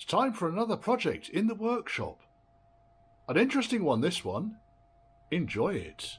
It's time for another project in the workshop. An interesting one, this one. Enjoy it.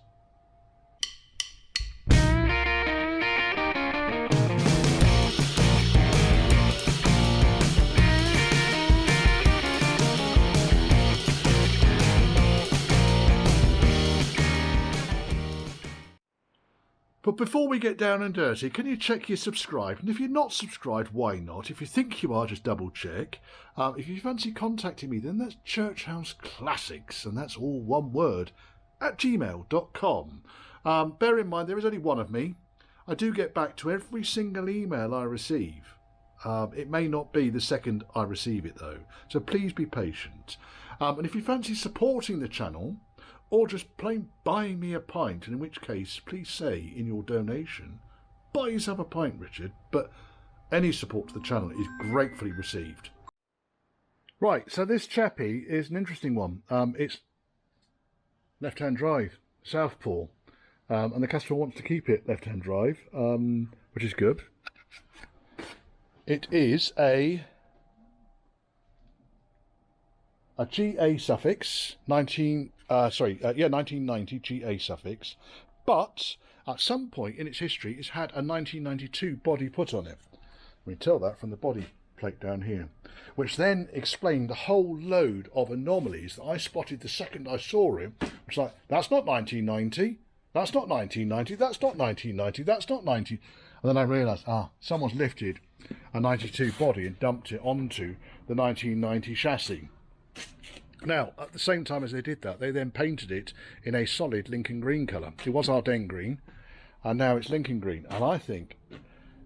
But before we get down and dirty, can you check you're subscribed? And if you're not subscribed, why not? If you think you are, just double check. If you fancy contacting me, then that's Church House Classics, and that's all one word, at gmail.com. Bear in mind, there is only one of me. I do get back to every single email I receive. It may not be the second I receive it, though, so please be patient. And if you fancy supporting the channel, or just plain buying me a pint, in which case, please say in your donation, buy yourself a pint, Richard, but any support to the channel is gratefully received. Right, so this chappie is an interesting one. It's left-hand drive, southpaw, and the customer wants to keep it left-hand drive, which is good. It is a GA suffix, 1990 GA suffix, but at some point in its history it's had a 1992 body put on it. We can tell that from the body plate down here, which then explained the whole load of anomalies that I spotted the second I saw it. It's like, that's not 1990, that's not 1990, that's not 1990, that's not 90. And then I realised, someone's lifted a 92 body and dumped it onto the 1990 chassis. Now, at the same time as they did that, they then painted it in a solid Lincoln green colour. It was Ardennes green, and now it's Lincoln green, and I think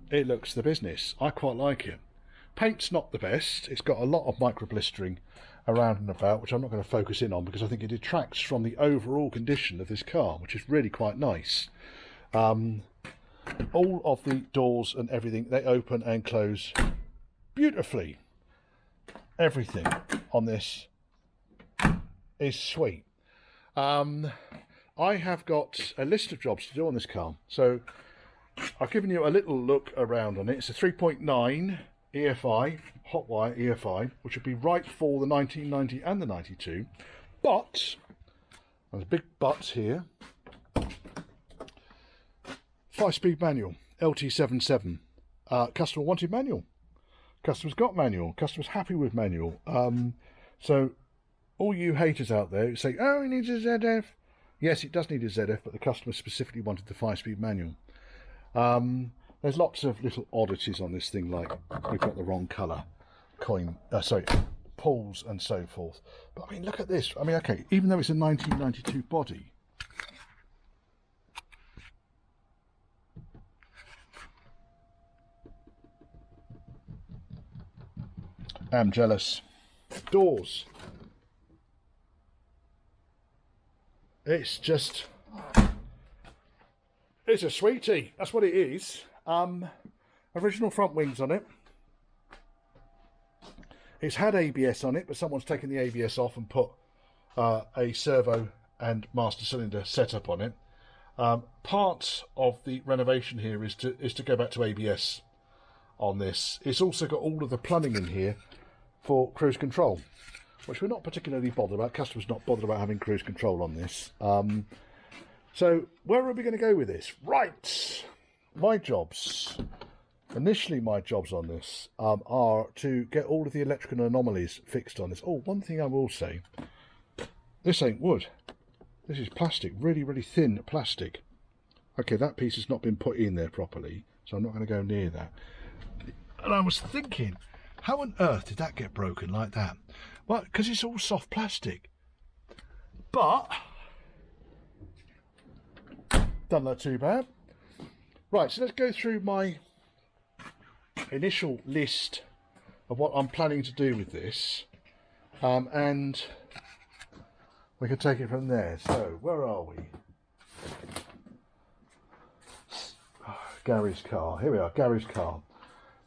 it looks the business. I quite like it. Paint's not the best. It's got a lot of micro blistering around and about, which I'm not going to focus in on because I think it detracts from the overall condition of this car, which is really quite nice. All of the doors and everything, they open and close beautifully. Everything on this is sweet. I have got a list of jobs to do on this car, so I've given you a little look around on it. It's a 3.9 EFI, hot wire EFI, which would be right for the 1990 and the 92, but there's a big but here. 5-speed manual, LT77. Customer wanted manual. Customer's got manual. Customer's happy with manual. So all you haters out there who say, oh, it needs a ZF. Yes, it does need a ZF, but the customer specifically wanted the 5-speed manual. There's lots of little oddities on this thing, like we've got the wrong colour pulls and so forth. But I mean, look at this. I mean, okay, even though it's a 1992 body, I'm jealous. Doors. It's a sweetie. That's what it is. Original front wings on it. It's had ABS on it, but someone's taken the ABS off and put a servo and master cylinder setup on it. Part of the renovation here is to go back to ABS on this. It's also got all of the plumbing in here for cruise control, which we're not particularly bothered about. Customers not bothered about having cruise control on this. So where are we going to go with this? Right, my jobs. Initially, my jobs on this are to get all of the electrical anomalies fixed on this. Oh, one thing I will say, this ain't wood. This is plastic, really, really thin plastic. Okay, that piece has not been put in there properly, so I'm not going to go near that. And I was thinking, how on earth did that get broken like that? Well, because it's all soft plastic. But done that too bad. Right, so let's go through my initial list of what I'm planning to do with this, and we can take it from there. So where are we? Gary's car. Here we are, Gary's car.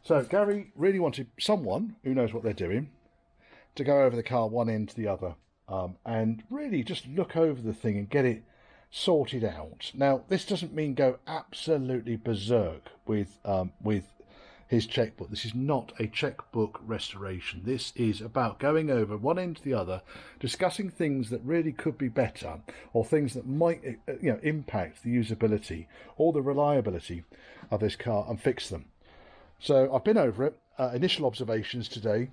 So Gary really wanted someone who knows what they're doing to go over the car one end to the other, and really just look over the thing and get it sorted out. Now, this doesn't mean go absolutely berserk with his checkbook. This is not a checkbook restoration. This is about going over one end to the other, discussing things that really could be better, or things that might impact the usability or the reliability of this car, and fix them. So I've been over it, initial observations today,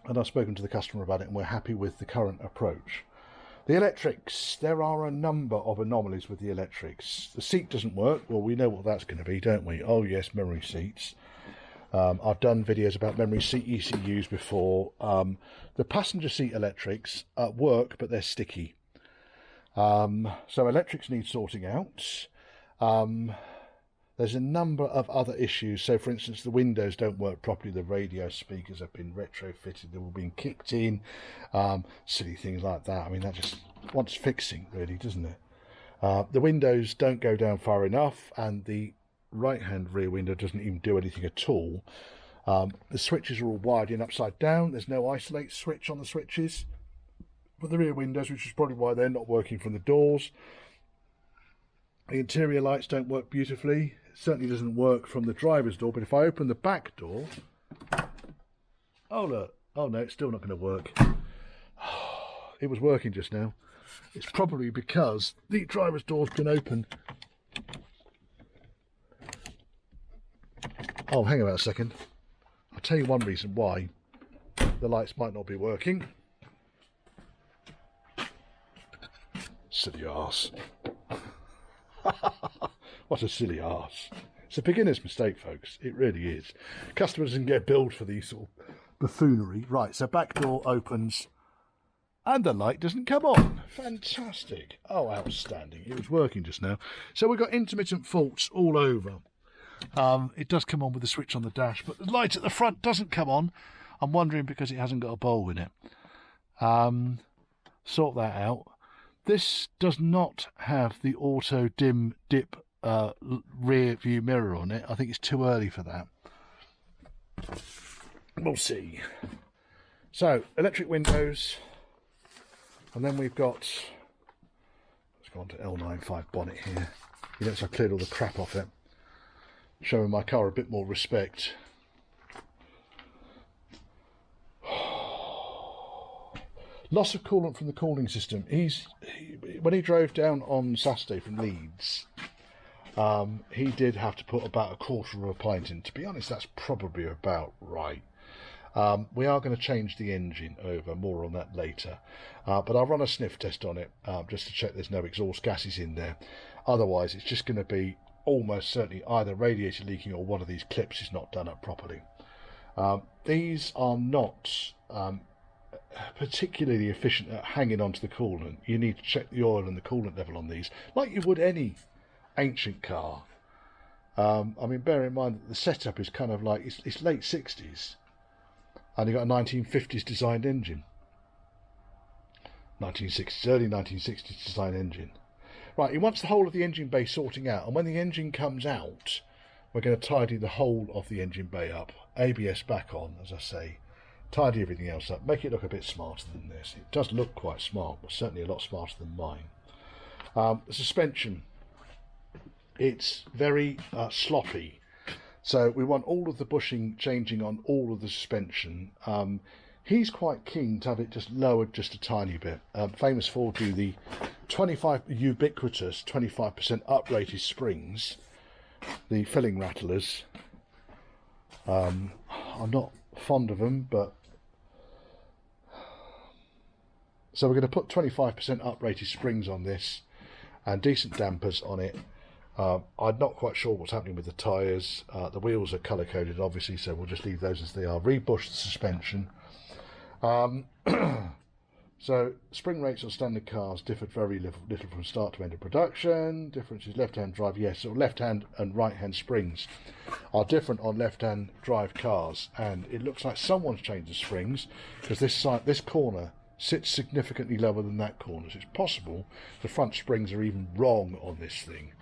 and I've spoken to the customer about it, and we're happy with the current approach. The electrics, there are a number of anomalies with the electrics. The seat doesn't work. Well, we know what that's going to be, don't we? Oh yes, memory seats. I've done videos about memory seat ECUs before. The passenger seat electrics work, but they're sticky. So electrics need sorting out. There's a number of other issues. So, for instance, the windows don't work properly. The radio speakers have been retrofitted. They've all been kicked in. Silly things like that. I mean, that just wants fixing, really, doesn't it? The windows don't go down far enough, and the right-hand rear window doesn't even do anything at all. The switches are all wired in upside down. There's no isolate switch on the switches for the rear windows, which is probably why they're not working from the doors. The interior lights don't work beautifully. Certainly doesn't work from the driver's door, but if I open the back door, oh look, oh no, it's still not going to work. It was working just now. It's probably because the driver's door's been open. Oh, hang on a second. I'll tell you one reason why the lights might not be working. Silly arse. What a silly arse. It's a beginner's mistake, folks. It really is. Customers can get billed for these sort of buffoonery. Right, so back door opens and the light doesn't come on. Fantastic. Oh, outstanding. It was working just now. So we've got intermittent faults all over. It does come on with the switch on the dash, but the light at the front doesn't come on. I'm wondering because it hasn't got a bulb in it. Sort that out. This does not have the auto dim dip rear view mirror on it. I think it's too early for that. We'll see. So, electric windows. And then we've got, let's go on to L95 bonnet here. You notice I cleared all the crap off it. Showing my car a bit more respect. Loss of coolant from the cooling system. When he drove down on Saturday from Leeds, he did have to put about a quarter of a pint in. To be honest, that's probably about right. We are going to change the engine over, more on that later. But I'll run a sniff test on it just to check there's no exhaust gases in there. Otherwise, it's just going to be almost certainly either radiator leaking or one of these clips is not done up properly. These are not particularly efficient at hanging onto the coolant. You need to check the oil and the coolant level on these, like you would any ancient car. I mean, bear in mind that the setup is kind of like, it's late 60s, and you've got a 1950s designed engine. 1960s, early 1960s design engine. Right, he wants the whole of the engine bay sorting out, and when the engine comes out, we're going to tidy the whole of the engine bay up. ABS back on, as I say. Tidy everything else up, make it look a bit smarter than this. It does look quite smart, but certainly a lot smarter than mine. The suspension, it's very sloppy. So we want all of the bushing changing on all of the suspension. He's quite keen to have it just lowered just a tiny bit. Famous Ford do the ubiquitous 25% uprated springs, the filling rattlers. I'm not fond of them, but so we're going to put 25% uprated springs on this and decent dampers on it. I'm not quite sure what's happening with the tyres. The wheels are colour coded obviously, so we'll just leave those as they are. Rebush the suspension. So spring rates on standard cars differed very little from start to end of production. Difference is left-hand drive, yes, so left-hand and right-hand springs are different on left-hand drive cars, and it looks like someone's changed the springs because this corner sits significantly lower than that corner, so it's possible the front springs are even wrong on this thing.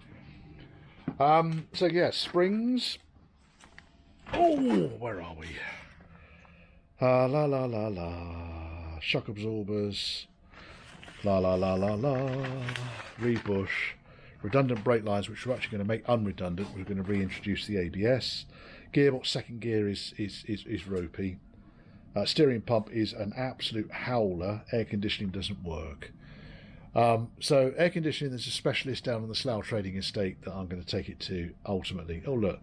So yeah, springs. Oh, where are we? La la la la. Shock absorbers, la la la la la, rebush, redundant brake lines, which we're actually going to make unredundant. We're going to reintroduce the ABS, Gearbox second gear is ropey. Steering pump is an absolute howler. Air conditioning doesn't work. So air conditioning, there's a specialist down on the Slough Trading Estate that I'm going to take it to ultimately. Oh look.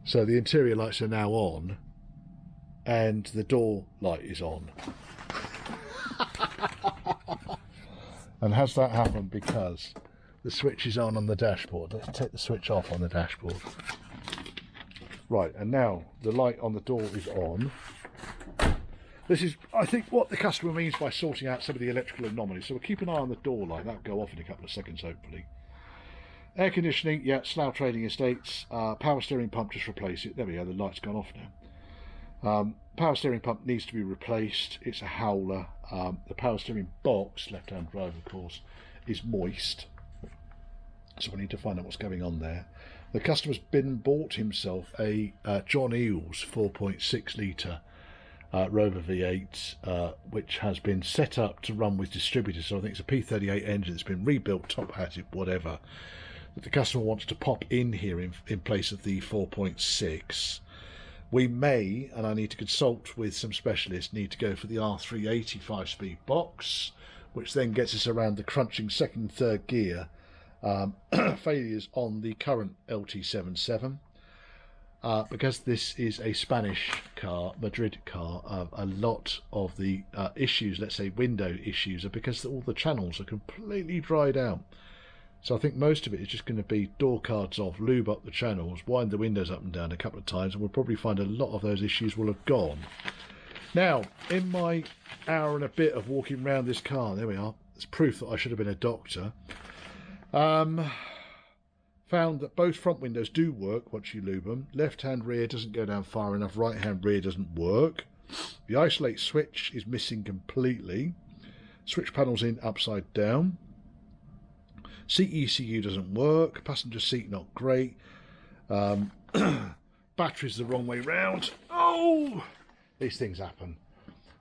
So the interior lights are now on and the door light is on. And has that happened because the switch is on the dashboard? Let's take the switch off on the dashboard. Right, and now the light on the door is on. This is, I think, what the customer means by sorting out some of the electrical anomalies. So we'll keep an eye on the door light. That'll go off in a couple of seconds, hopefully. Air conditioning, yeah, Slough Trading Estates. Power steering pump, just replace it. There we go, the light's gone off now. Power steering pump needs to be replaced. It's a howler. The power steering box, left-hand drive, of course, is moist. So we need to find out what's going on there. The customer's bought himself a John Eels 4.6 litre Rover V8, which has been set up to run with distributors. So I think it's a P38 engine that's been rebuilt, top-hatted, whatever. That the customer wants to pop in here in place of the 4.6. We may, and I need to consult with some specialists, need to go for the R380 5-speed box, which then gets us around the crunching second and third gear failures on the current LT77. Because this is a Spanish car, Madrid car, a lot of the issues, let's say window issues, are because all the channels are completely dried out. So I think most of it is just going to be door cards off, lube up the channels, wind the windows up and down a couple of times, and we'll probably find a lot of those issues will have gone. Now, in my hour and a bit of walking around this car, there we are, it's proof that I should have been a doctor. Found that both front windows do work once you lube them. Left-hand rear doesn't go down far enough, right-hand rear doesn't work. The isolate switch is missing completely. Switch panels in upside down. Seat ECU doesn't work. Passenger seat not great. Battery's the wrong way round. Oh! These things happen.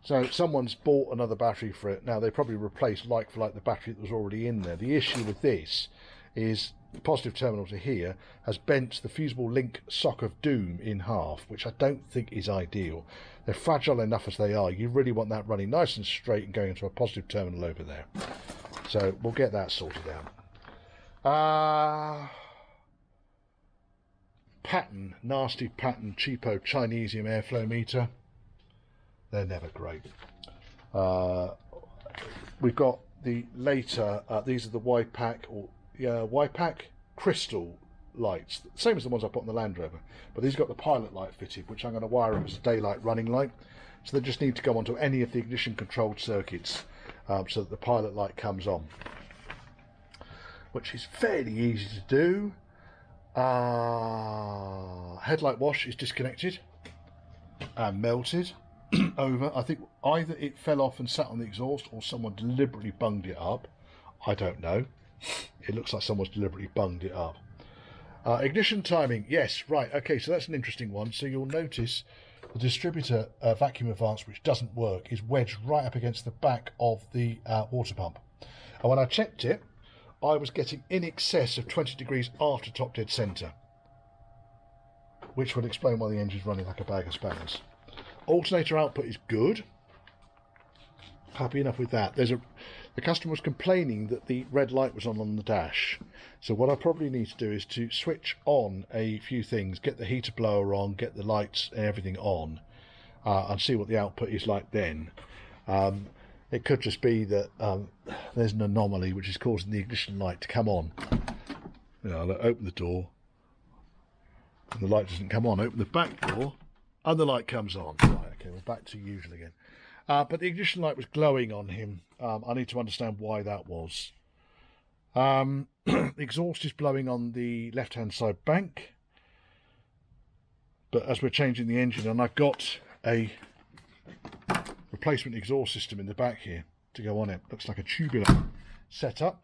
So someone's bought another battery for it. Now they probably replaced like for like the battery that was already in there. The issue with this is the positive terminal to here has bent the fusible link sock of doom in half, which I don't think is ideal. They're fragile enough as they are. You really want that running nice and straight and going into a positive terminal over there. So we'll get that sorted out. Pattern, nasty pattern, cheapo Chinesium airflow meter. They're never great. We've got the later, these are the Y-Pack or Y-Pack crystal lights, same as the ones I put on the Land Rover, but these got the pilot light fitted, which I'm going to wire up as a daylight running light. So they just need to go onto any of the ignition controlled circuits so that the pilot light comes on, which is fairly easy to do. Headlight wash is disconnected and melted over. I think either it fell off and sat on the exhaust or someone deliberately bunged it up. I don't know. It looks like someone's deliberately bunged it up. Ignition timing, yes, right, okay, so that's an interesting one. So you'll notice the distributor vacuum advance, which doesn't work, is wedged right up against the back of the water pump. And when I checked it, I was getting in excess of 20 degrees after top dead centre, which would explain why the engine's running like a bag of spanners. Alternator output is good. Happy enough with that. The customer was complaining that the red light was on the dash. So what I probably need to do is to switch on a few things, get the heater blower on, get the lights and everything on, and see what the output is like then. It could just be that there's an anomaly which is causing the ignition light to come on. You know, I'll open the door and the light doesn't come on. Open the back door and the light comes on. Right, okay, we're back to usual again. But the ignition light was glowing on him. I need to understand why that was. The exhaust is blowing on the left-hand side bank. But as we're changing the engine, and I've got a replacement exhaust system in the back here to go on it. Looks like a tubular setup.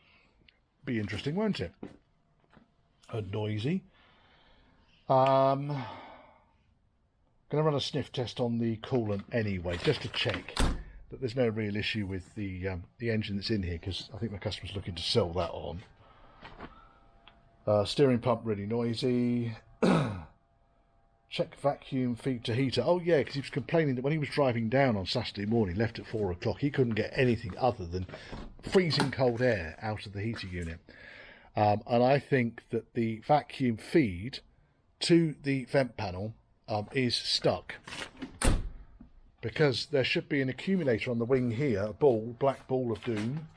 Be interesting, won't it? And noisy. Going to run a sniff test on the coolant anyway, just to check that there's no real issue with the engine that's in here, because I think my customer's looking to sell that on. Steering pump really noisy. Check vacuum feed to heater. Oh yeah, because he was complaining that when he was driving down on Saturday morning, left at 4 o'clock, he couldn't get anything other than freezing cold air out of the heater unit. And I think that the vacuum feed to the vent panel is stuck, because there should be an accumulator on the wing here, a black ball of doom,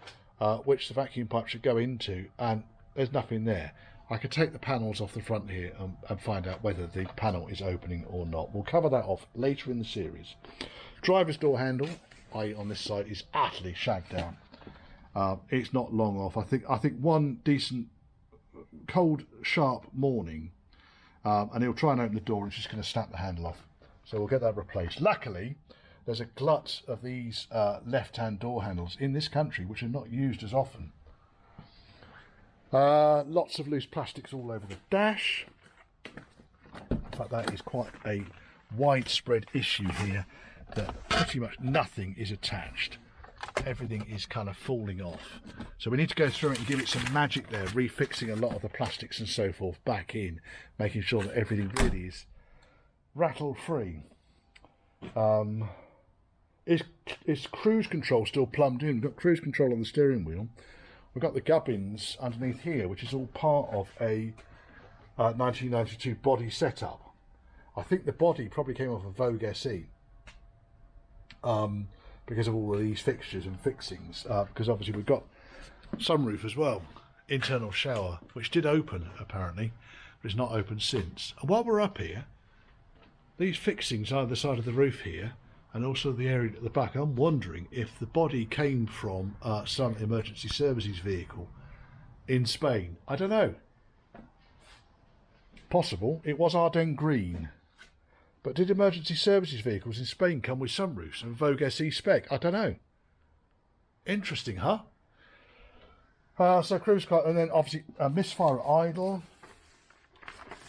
which the vacuum pipe should go into, and there's nothing there. I could take the panels off the front here and find out whether the panel is opening or not. We'll cover that off later in the series. Driver's door handle, i.e. on this side, is utterly shagged down. It's not long off. I think one decent cold, sharp morning, and he'll try and open the door, and it's just going to snap the handle off. So we'll get that replaced. Luckily, there's a glut of these left-hand door handles in this country which are not used as often. Lots of loose plastics all over the dash. In fact, that is quite a widespread issue here, that pretty much nothing is attached. Everything is kind of falling off. So we need to go through it and give it some magic there, refixing a lot of the plastics and so forth back in, making sure that everything really is rattle free. Is cruise control still plumbed in? We've got cruise control on the steering wheel. We've got the gubbins underneath here, which is all part of a 1992 body setup. I think the body probably came off a Vogue SE, because of all of these fixtures and fixings, because obviously we've got sunroof as well, internal shower, which did open apparently, but it's not opened since. And while we're up here, these fixings either side of the roof here, and also the area at the back, I'm wondering if the body came from some emergency services vehicle in Spain. I don't know. Possible. It was Ardennes green. But did emergency services vehicles in Spain come with sunroofs and Vogue SE spec? I don't know. Interesting, huh? So cruise car, and then obviously a misfire idle,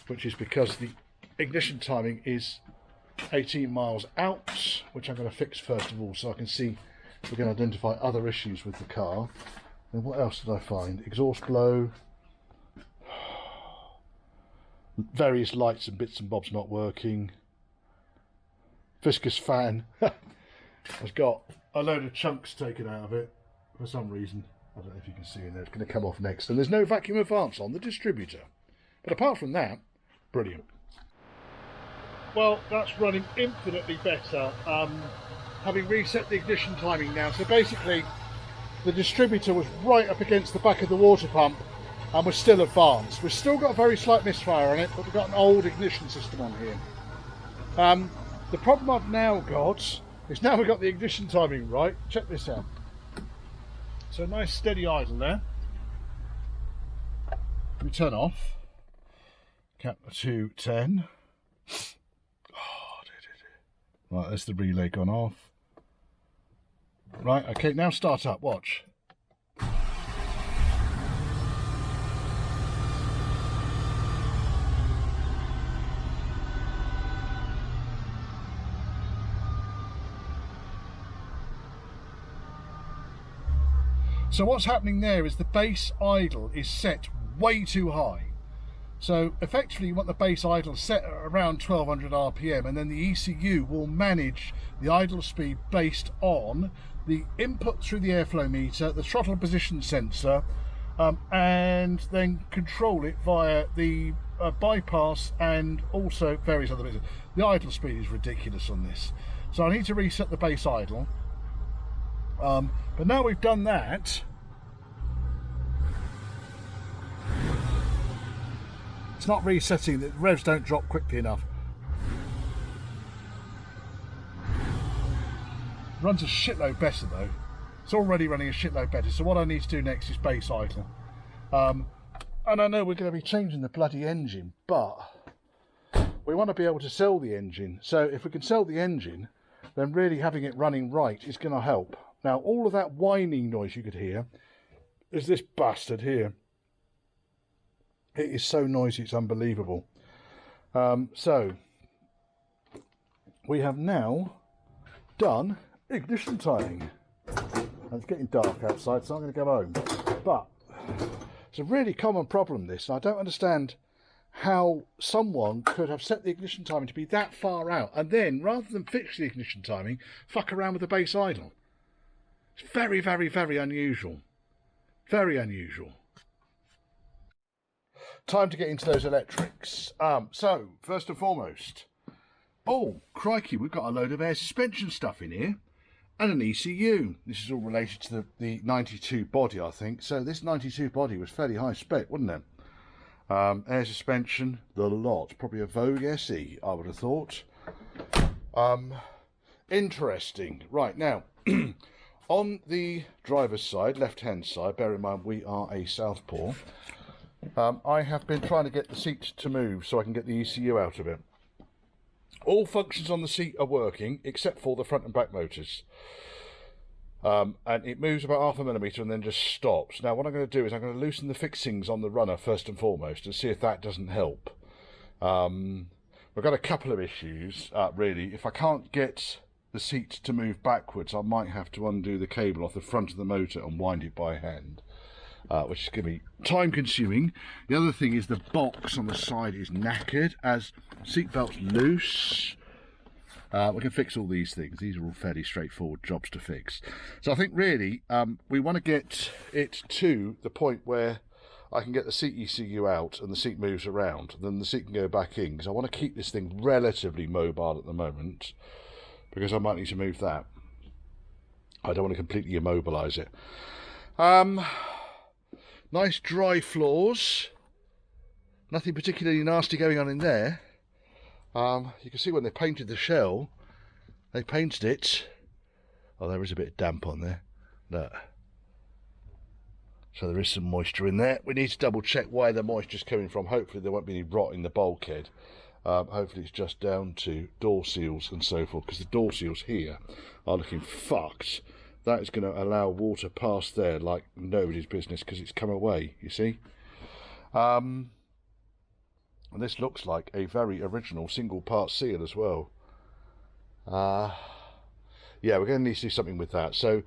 which is because the ignition timing is 18 miles out, which I'm going to fix first of all, so I can see if we can identify other issues with the car. And what else did I find? Exhaust blow, various lights and bits and bobs not working. Viscous fan has got a load of chunks taken out of it for some reason. I don't know if you can see in there. It's going to come off next, and there's no vacuum advance on the distributor. But apart from that, brilliant. Well, that's running infinitely better, having reset the ignition timing now. So basically, the distributor was right up against the back of the water pump and was still advanced. We've still got a very slight misfire on it, but we've got an old ignition system on here. The problem I've now got is now we've got the ignition timing right. Check this out. So nice steady idle there. We turn off. Count to 10. Right, there's the relay gone off. Right, okay, now start up, watch. So what's happening there is the base idle is set way too high. So effectively you want the base idle set at around 1200 RPM, and then the ECU will manage the idle speed based on the input through the airflow meter, the throttle position sensor, and then control it via the bypass and also various other bits. The idle speed is ridiculous on this. So I need to reset the base idle. But now we've done that, it's not resetting, the revs don't drop quickly enough. Runs a shitload better though. It's already running a shitload better. So what I need to do next is base idle. And I know we're going to be changing the bloody engine, but we want to be able to sell the engine. So if we can sell the engine, then really having it running right is going to help. Now all of that whining noise you could hear is this bastard here. It is so noisy, it's unbelievable. So we have now done ignition timing. And it's getting dark outside, so I'm going to go home. But it's a really common problem, this, and I don't understand how someone could have set the ignition timing to be that far out and then, rather than fix the ignition timing, fuck around with the base idle. It's very, very, very unusual. Very unusual. Time to get into those electrics. So, first and foremost, oh, crikey, we've got a load of air suspension stuff in here and an ECU. This is all related to the 92 body, I think. So this 92 body was fairly high spec, wasn't it? Air suspension, the lot. Probably a Vogue SE, I would have thought. Interesting. Right, now, on the driver's side, left-hand side, bear in mind we are a southpaw, I have been trying to get the seat to move so I can get the ECU out of it. All functions on the seat are working except for the front and back motors. And it moves about 0.5 millimetre and then just stops. Now what I'm going to do is I'm going to loosen the fixings on the runner first and foremost and see if that doesn't help. We've got a couple of issues, really. If I can't get the seat to move backwards, I might have to undo the cable off the front of the motor and wind it by hand. Which is going to be time consuming. The other thing is the box on the side is knackered as seatbelt's loose. We can fix all these things. These are all fairly straightforward jobs to fix. So I think really we want to get it to the point where I can get the seat ECU out and the seat moves around. Then the seat can go back in, because I want to keep this thing relatively mobile at the moment, because I might need to move that. I don't want to completely immobilise it. Nice dry floors. Nothing particularly nasty going on in there. You can see when they painted the shell, they painted it. Oh, there is a bit of damp on there. Look. So there is some moisture in there. We need to double check where the moisture's coming from. Hopefully there won't be any rot in the bulkhead. Hopefully it's just down to door seals and so forth, because the door seals here are looking fucked. That is going to allow water past there like nobody's business, because it's come away, you see. And this looks like a very original single part seal as well. Yeah, we're going to need to do something with that. So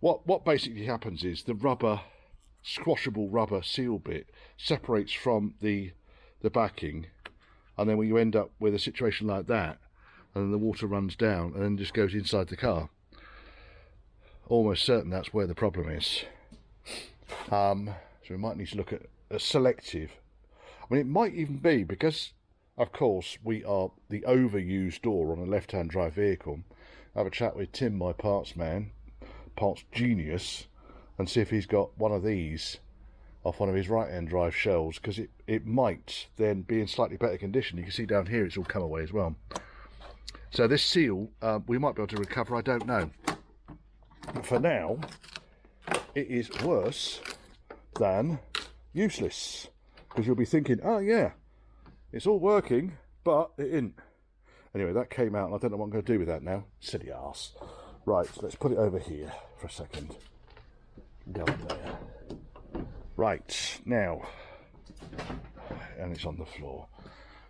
what basically happens is the rubber, squashable rubber seal bit separates from the backing, and then when you end up with a situation like that, and then the water runs down and then just goes inside the car. Almost certain that's where the problem is. So we might need to look at a selective. I mean, it might even be because, of course, we are the overused door on a left-hand drive vehicle. Have a chat with Tim, my parts man, parts genius, and see if he's got one of these off one of his right-hand drive shells, because it might then be in slightly better condition. You can see down here it's all come away as well. So this seal, we might be able to recover, I don't know. But for now, it is worse than useless. Because you'll be thinking, oh yeah, it's all working, but it isn't. Anyway, that came out and I don't know what I'm going to do with that now. Silly arse. Right, so let's put it over here for a second. Go on there. Right, now. And it's on the floor.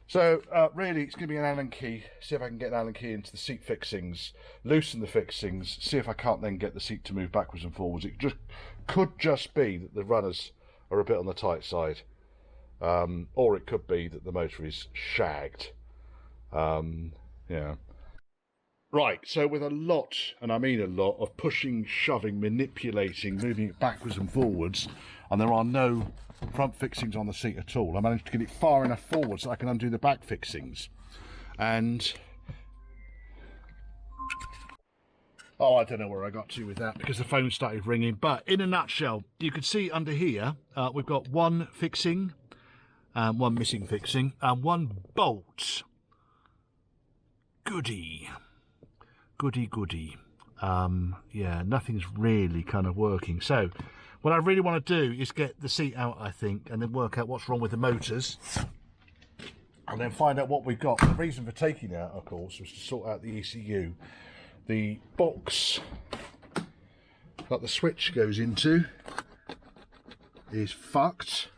So, really, it's going to be an Allen key. See if I can get an Allen key into the seat fixings, loosen the fixings, see if I can't then get the seat to move backwards and forwards. It could just be that the runners are a bit on the tight side. Or it could be that the motor is shagged. Yeah. Right, so with a lot, and I mean a lot, of pushing, shoving, manipulating, moving it backwards and forwards, and there are no front fixings on the seat at all. I managed to get it far enough forward so I can undo the back fixings. And oh, I don't know where I got to with that because the phone started ringing. But in a nutshell, you can see under here we've got one fixing, one missing fixing, and one bolt. Goody. Yeah, nothing's really kind of working. So what I really want to do is get the seat out, I think, and then work out what's wrong with the motors, and then find out what we've got. The reason for taking it out, of course, was to sort out the ECU. The box that the switch goes into is fucked.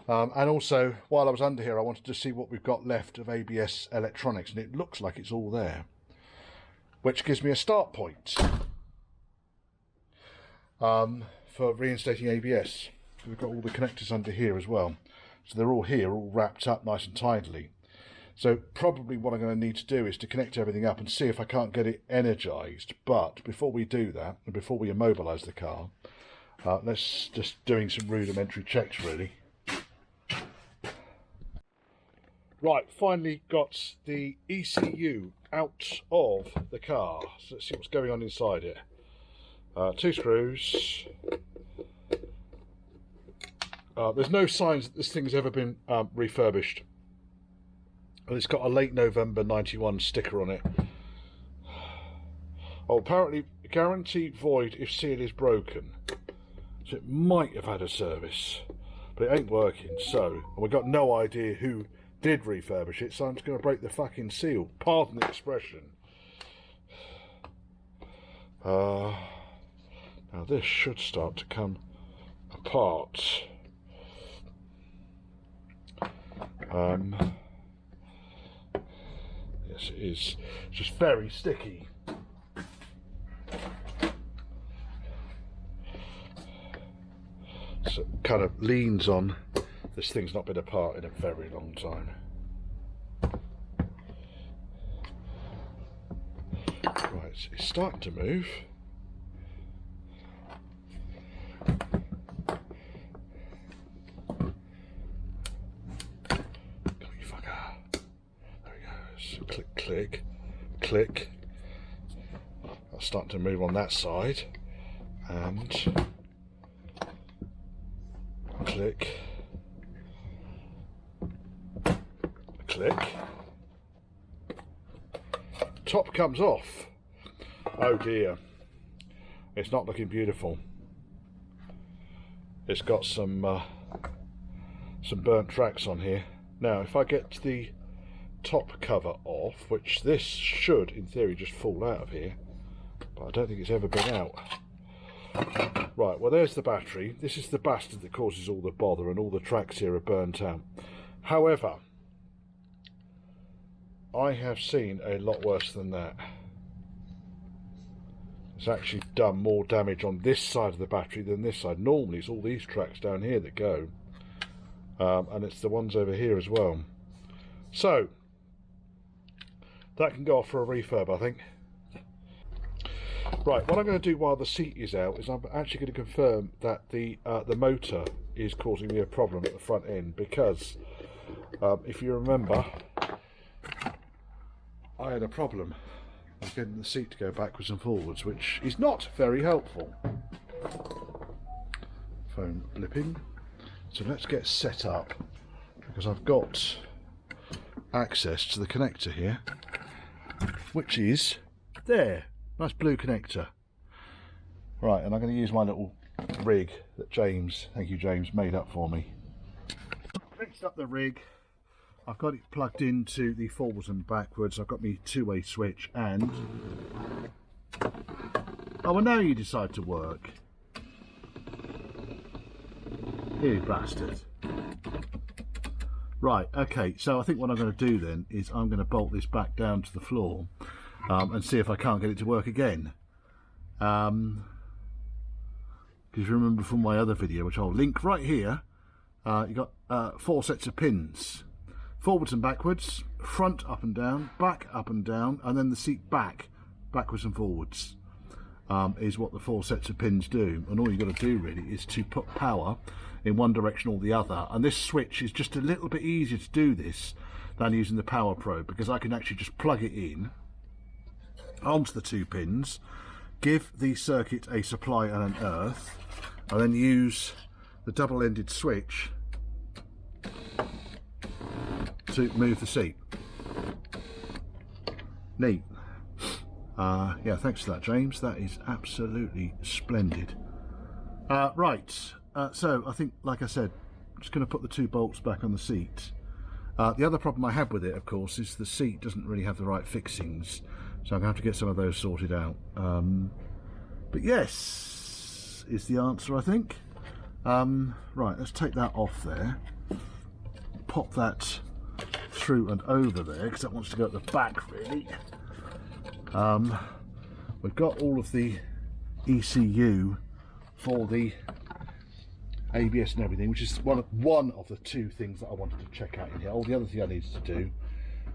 And also, while I was under here, I wanted to see what we've got left of ABS electronics, and it looks like it's all there, which gives me a start point for reinstating ABS. We've got all the connectors under here as well. So they're all here, all wrapped up nice and tidily. So probably what I'm going to need to do is to connect everything up and see if I can't get it energized. But before we do that, and before we immobilize the car, let's just doing some rudimentary checks really. Right, finally got the ECU out of the car. So let's see what's going on inside it. 2 screws. There's no signs that this thing's ever been refurbished. And it's got a late November 91 sticker on it. Oh, apparently guarantee void if seal is broken. So it might have had a service, but it ain't working. So, and we've got no idea who did refurbish it, so I'm just going to break the fucking seal. Pardon the expression. Now this should start to come apart. Yes, it is. It's just very sticky. So it kind of leans on. This thing's not been apart in a very long time. Right, it's starting to move. Come on, you fucker. There he goes. Click, click, click. That's starting to move on that side. And click. Click. Top comes off. Oh dear. It's not looking beautiful. It's got some burnt tracks on here. Now if I get the top cover off, which this should in theory just fall out of here, but I don't think it's ever been out. Right, well there's the battery. This is the bastard that causes all the bother, and all the tracks here are burnt out. However, I have seen a lot worse than that. It's actually done more damage on this side of the battery than this side. Normally it's all these tracks down here that go, and it's the ones over here as well. So that can go off for a refurb, I think. Right, what I'm going to do while the seat is out is I'm actually going to confirm that the motor is causing me a problem at the front end, because if you remember, I had a problem with getting the seat to go backwards and forwards, which is not very helpful. Phone blipping. So let's get set up, because I've got access to the connector here, which is there. Nice blue connector. Right, and I'm going to use my little rig that James, thank you James, made up for me. Fixed up the rig. I've got it plugged into the forwards and backwards. I've got my two-way switch, and oh, well now you decide to work. You bastard. Right, okay, so I think what I'm going to do then is I'm going to bolt this back down to the floor and see if I can't get it to work again. Because you remember from my other video, which I'll link right here, you got 4 sets of pins. Forwards and backwards, front up and down, back up and down, and then the seat backwards and forwards is what the 4 sets of pins do. And all you've got to do really is to put power in one direction or the other. And this switch is just a little bit easier to do this than using the power probe, because I can actually just plug it in onto the 2 pins, give the circuit a supply and an earth, and then use the double-ended switch to move the seat. Neat. Yeah, thanks for that, James. That is absolutely splendid. Right, so I think, like I said, I'm just going to put the 2 bolts back on the seat. The other problem I have with it, of course, is the seat doesn't really have the right fixings, so I'm going to have to get some of those sorted out. But yes, is the answer, I think. Right, let's take that off there. Pop that through and over there, because that wants to go at the back, really. We've got all of the ECU for the ABS and everything, which is one of the two things that I wanted to check out in here. The other thing I needed to do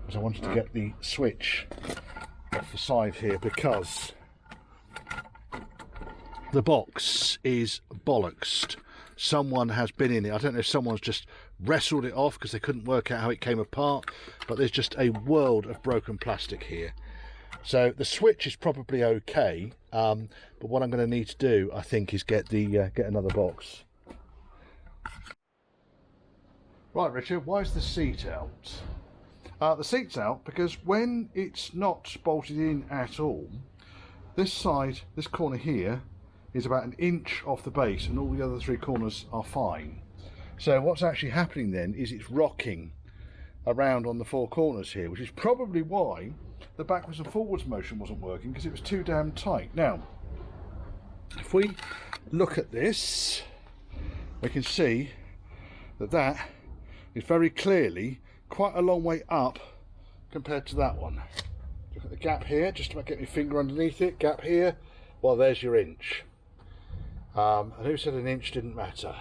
was I wanted to get the switch off the side here, because the box is bollocksed. Someone has been in it. I don't know if someone's just wrestled it off because they couldn't work out how it came apart, but there's just a world of broken plastic here. So the switch is probably okay, but what I'm going to need to do, I think, is get another box. Right, Richard, why is the seat out? The seat's out because when it's not bolted in at all, this side, this corner here, is about 1 inch off the base, and all the other 3 corners are fine. So what's actually happening then is it's rocking around on the 4 corners here, which is probably why the backwards and forwards motion wasn't working, because it was too damn tight. Now, if we look at this, we can see that that is very clearly quite a long way up compared to that one. Look at the gap here, just about get my finger underneath it, gap here, well, there's your inch. And who said 1 inch didn't matter?